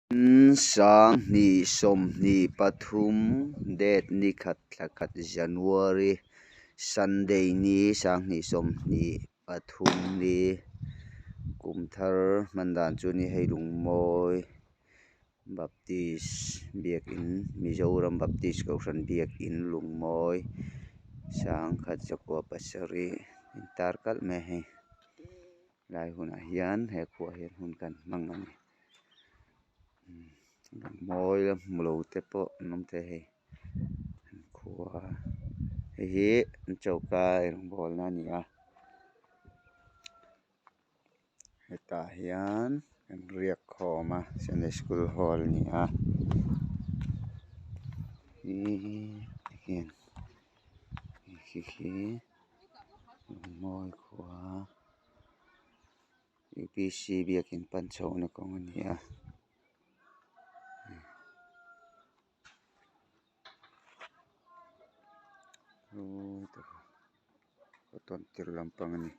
Sang ni som ni pathum date ni khat thakat January Sunday ni sang ni som ni pathum ni kumthar mandan chu ni heilung mawi Baptist biakin Mizoram Baptist ko ran biakin lungmawi sang khat chakwa pasari intar kal me he lai hunah hian he khua hian hun kan hmang ani mawi la mulo te pawh nawm the hei khua hi chawka eng bol na ni a hetah hian kan riak khawm a Sunday school hall ni a hi mawi khua UPC biakin panchho na kawng ani a ton tir lampang ani